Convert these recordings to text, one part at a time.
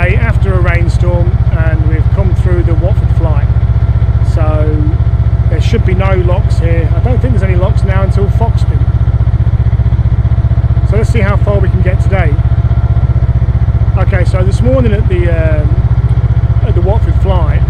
day after a rainstorm, and we've come through the Watford Flight. So there should be no locks here. I don't think there's any locks now until Foxton. So let's see how far we can get today. Okay, so this morning at the Watford Flight,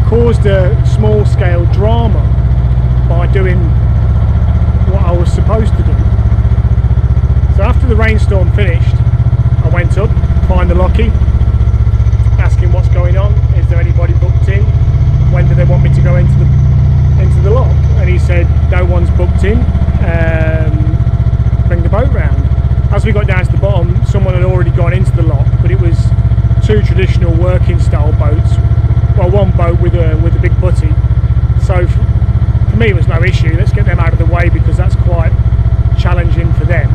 caused a small scale drama by doing what I was supposed to do. So after the rainstorm finished, I went up, find the lockie, asking what's going on, is there anybody booked in, when do they want me to go into the lock, and he said no one's booked in, bring the boat round. As we got down to the bottom, someone had already gone into the lock, but it was two traditional working style boats. Well, one boat with a big butty. So for me it was no issue. Let's get them out of the way because that's quite challenging for them.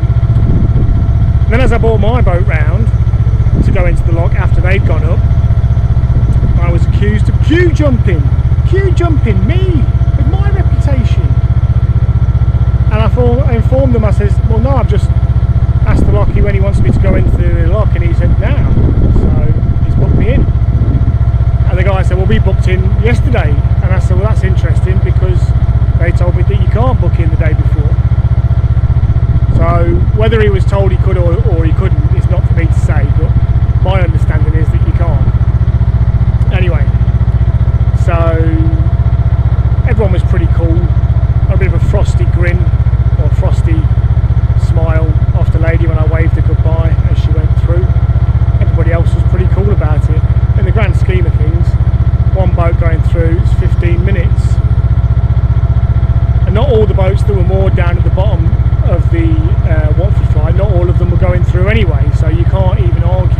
And then as I brought my boat round to go into the lock after they'd gone up, I was accused of queue jumping, me, with my reputation. And I informed them, I said, well no, I've just asked the lockie when he wants me to go into the lock, and he said now, so he's booked me in. And the guy said, well, we booked in yesterday. And I said, well, that's interesting because they told me that you can't book in the day before. So whether he was told he could or he couldn't is not for me to say, but my understanding is that you can't. Anyway, so everyone was pretty cool. A bit of a frosty grin or frosty smile off the lady when I waved her goodbye as she went through. Everybody else was pretty cool about it. In the grand scheme of things, one boat going through is 15 minutes. And not all the boats that were moored down at the bottom of the Watford Flight, not all of them were going through anyway, so you can't even argue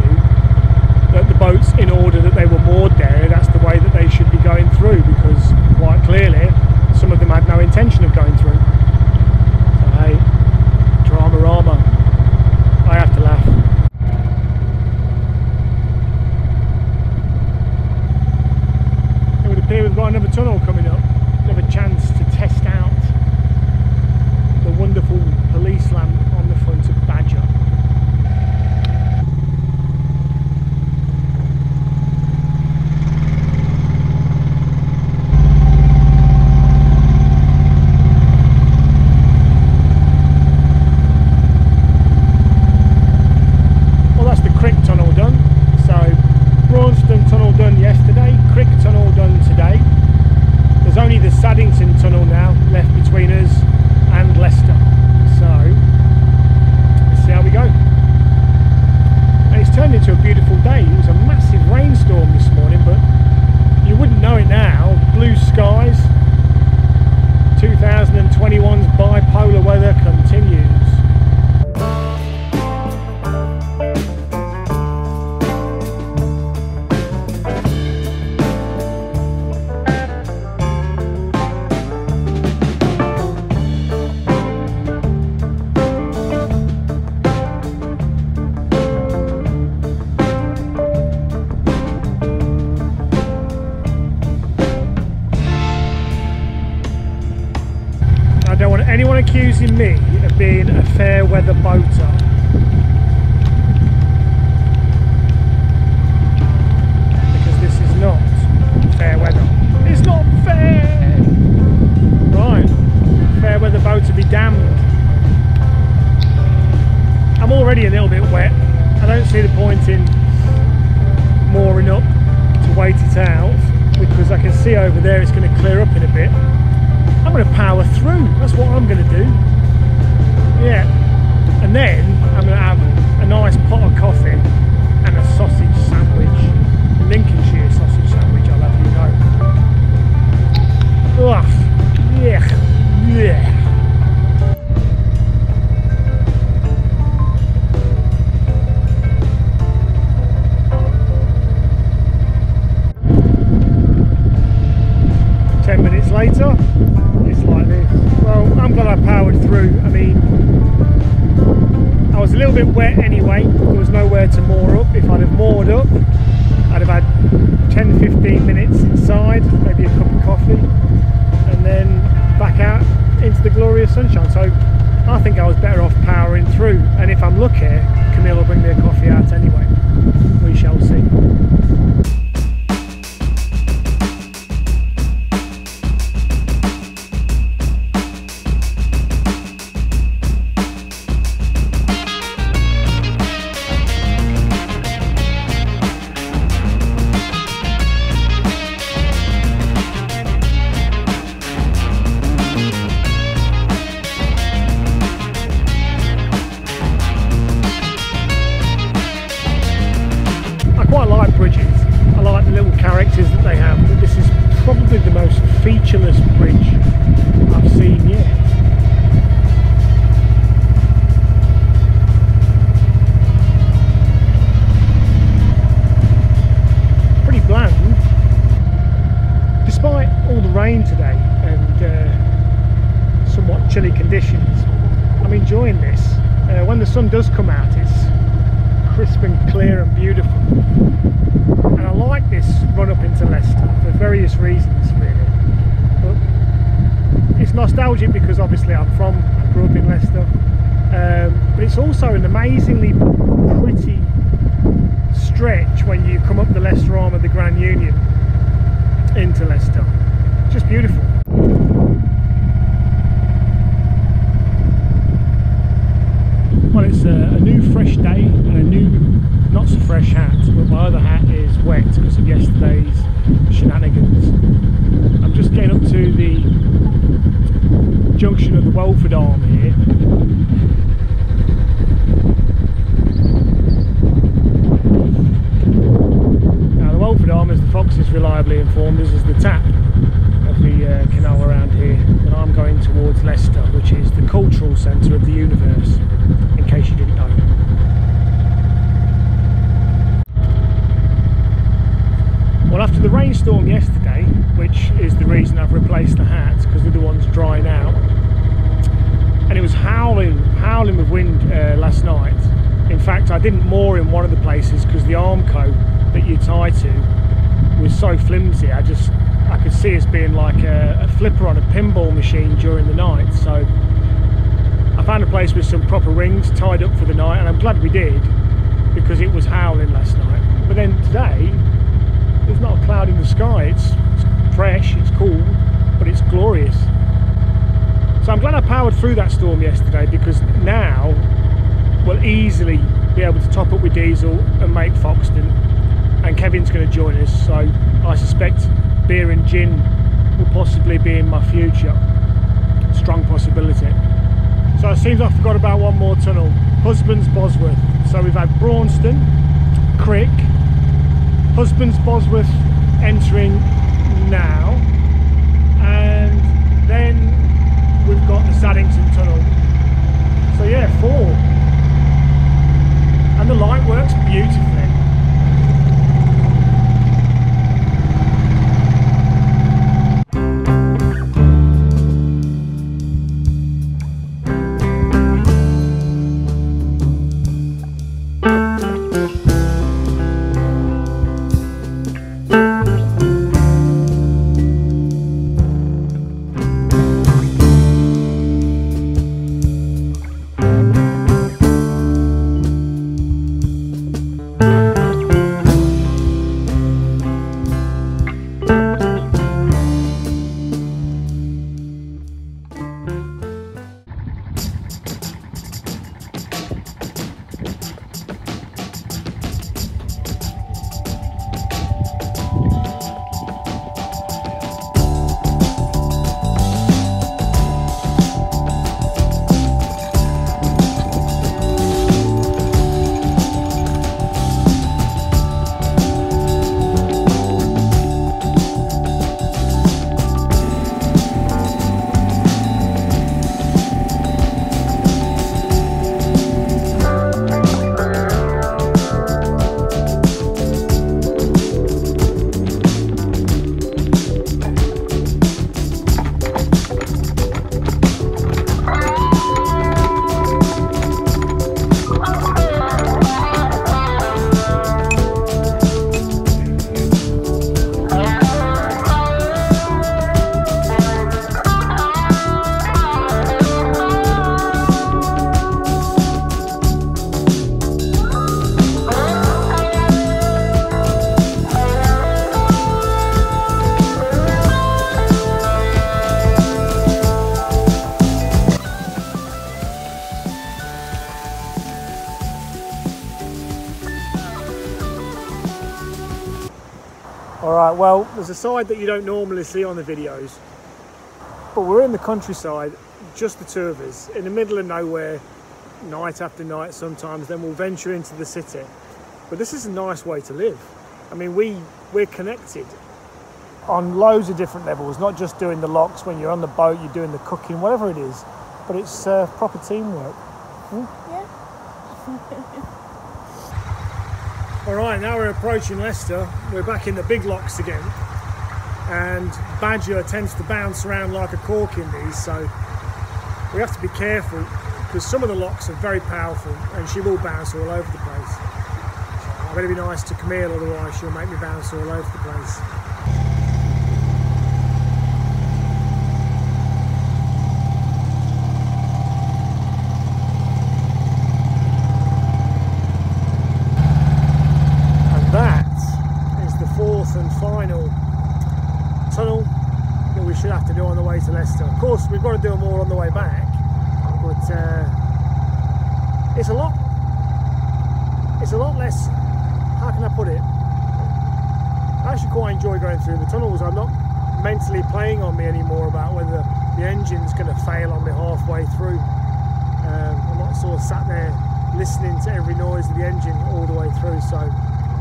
that the boats, in order that they were moored there, that's the way that they should be going through, because quite clearly some of them had no intention of going through. So hey, drama-rama. I have to laugh. It would appear we've got another tunnel coming up, another chance to test out the wonderful police lamp on the front of Badger. Tunnel now left between us and Leicester, so let's see how we go. And it's turned into a beautiful day. It was a massive rainstorm this morning, but you wouldn't know it now. Blue skies. 2021's bipolar weather continues. I don't want anyone accusing me of being a fair weather boater. Because this is not fair weather. It's not fair! Right, fair weather boater be damned. I'm already a little bit wet. I don't see the point in mooring up to wait it out, because I can see over there it's going to clear up in a bit. I'm going to power through, that's what I'm going to do. Yeah, and then I'm going to have a nice pot of coffee and a sausage sandwich. Lincolnshire sausage sandwich, I'll have you know. Ugh, yeah, yeah. Later, it's like this. Well, I'm glad I powered through. I mean, I was a little bit wet anyway. There was nowhere to moor up. If I'd have moored up, I'd have had 10-15 minutes inside, maybe a cup of coffee, and then back out into the glorious sunshine. So I think I was better off powering through, and if I'm lucky, Camille will bring me a coffee out anyway. We shall see. Characters that they have, but this is probably the most featureless bridge I've seen yet. Pretty bland. Despite all the rain today and somewhat chilly conditions, I'm enjoying this. When the sun does come out, it's crisp and clear and beautiful. And I like this run up into Leicester for various reasons, really. But it's nostalgic because obviously I grew up in Leicester, but it's also an amazingly pretty stretch when you come up the Leicester arm of the Grand Union into Leicester. Just beautiful. Well, it's a new fresh day and a new not so fresh hat, but my other hat is wet because of yesterday's shenanigans. I'm just getting up to the junction of the Welford Arm here. Now the Welford Arm, as the Foxes reliably informed us, is the tap of the canal around here, and I'm going towards Leicester, which is the cultural centre of the universe, in case you didn't know. Well, after the rainstorm yesterday, which is the reason I've replaced the hat because the other one's drying out, and it was howling with wind last night. In fact, I didn't moor in one of the places because the arm coat that you tie to was so flimsy. I could see us being like a flipper on a pinball machine during the night. So I found a place with some proper rings, tied up for the night, and I'm glad we did because it was howling last night. But then today, there's not a cloud in the sky. It's fresh, it's cool, but it's glorious. So I'm glad I powered through that storm yesterday, because now we'll easily be able to top up with diesel and make Foxton, and Kevin's going to join us, so I suspect beer and gin will possibly be in my future. Strong possibility. So it seems I forgot about one more tunnel, Husbands Bosworth. So we've had Braunston, Crick, Husbands Bosworth entering now, and then we've got the Saddington Tunnel. So yeah, 4. And the light works beautifully. Alright, well, there's a side that you don't normally see on the videos, but we're in the countryside, just the two of us, in the middle of nowhere, night after night sometimes, then we'll venture into the city. But this is a nice way to live. I mean, we're connected on loads of different levels, not just doing the locks. When you're on the boat, you're doing the cooking, whatever it is, but it's proper teamwork. Yeah. Alright, now we're approaching Leicester. We're back in the big locks again, and Badger tends to bounce around like a cork in these, so we have to be careful because some of the locks are very powerful and she will bounce all over the place. So I better be nice to Camille, otherwise she'll make me bounce all over the place. And final tunnel that we should have to do on the way to Leicester. Of course, we've got to do them all on the way back, but it's a lot less, how can I put it, I actually quite enjoy going through the tunnels. I'm not mentally playing on me anymore about whether the engine's going to fail on me halfway through. I'm not sort of sat there listening to every noise of the engine all the way through, so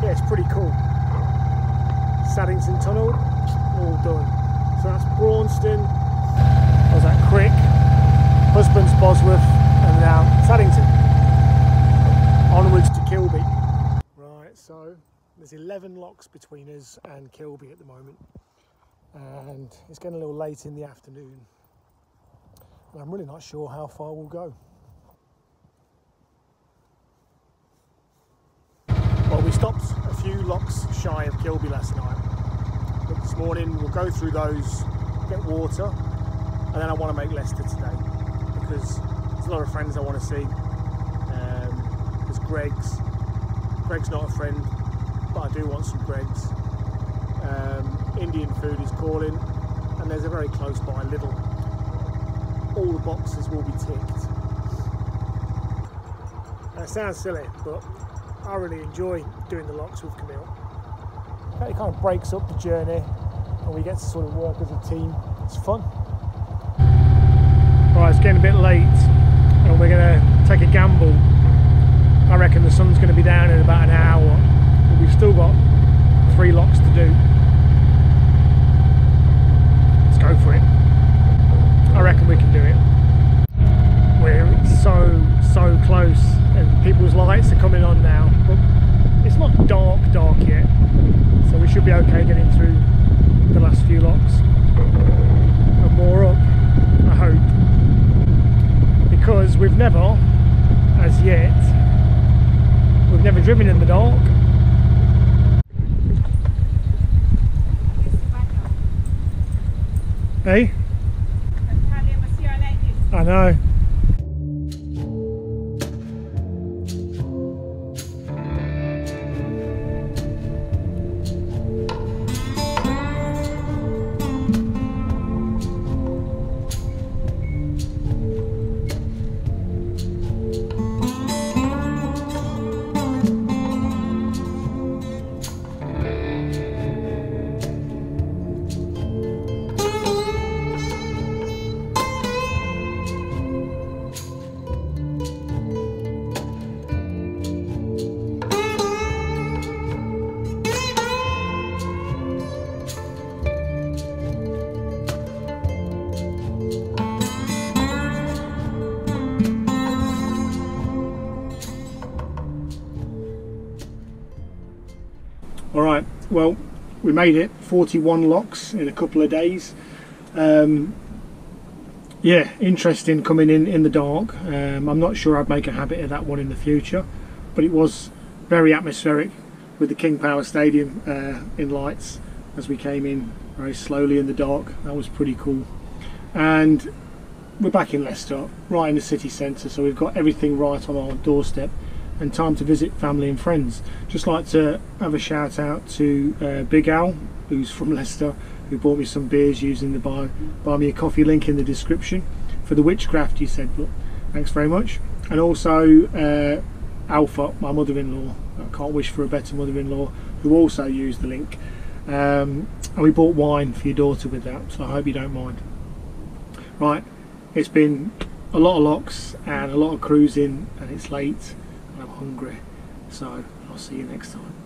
yeah, it's pretty cool. Saddington Tunnel, all done. So that's Braunston, was that Crick, Husbands Bosworth, and now Saddington. Onwards to Kilby. Right, so there's 11 locks between us and Kilby at the moment. And it's getting a little late in the afternoon. And I'm really not sure how far we'll go. Well, we stopped a few locks shy of Kilby last night, but this morning we'll go through those, get water, and then I want to make Leicester today because there's a lot of friends I want to see. There's Greg's not a friend, but I do want some Greg's. Indian food is calling, and there's a very close by Lidl. All the boxes will be ticked. It sounds silly, but I really enjoy doing the locks with Camille. It kind of breaks up the journey and we get to sort of work as a team. It's fun. Right, it's getting a bit late and we're going to take a gamble. I reckon the sun's going to be down in about an hour, but we've still got 3 locks to do. Let's go for it. I reckon we can do it. We're so close and people's lights are coming on now, but it's not dark yet, so we should be okay getting through the last few locks and more up, I hope, because we've never driven in the dark. Hey? I know. Alright, well, we made it, 41 locks in a couple of days. Yeah, interesting coming in the dark. I'm not sure I'd make a habit of that one in the future, but it was very atmospheric with the King Power Stadium in lights as we came in very slowly in the dark. That was pretty cool. And we're back in Leicester, right in the city centre, so we've got everything right on our doorstep and time to visit family and friends. Just like to have a shout out to Big Al, who's from Leicester, who bought me some beers using the buy me a coffee link in the description for the witchcraft. He said, look, thanks very much. And also Alpha, my mother-in-law, I can't wish for a better mother-in-law, who also used the link. and we bought wine for your daughter with that, so I hope you don't mind. Right, it's been a lot of locks and a lot of cruising, and it's late and I'm hungry, so I'll see you next time.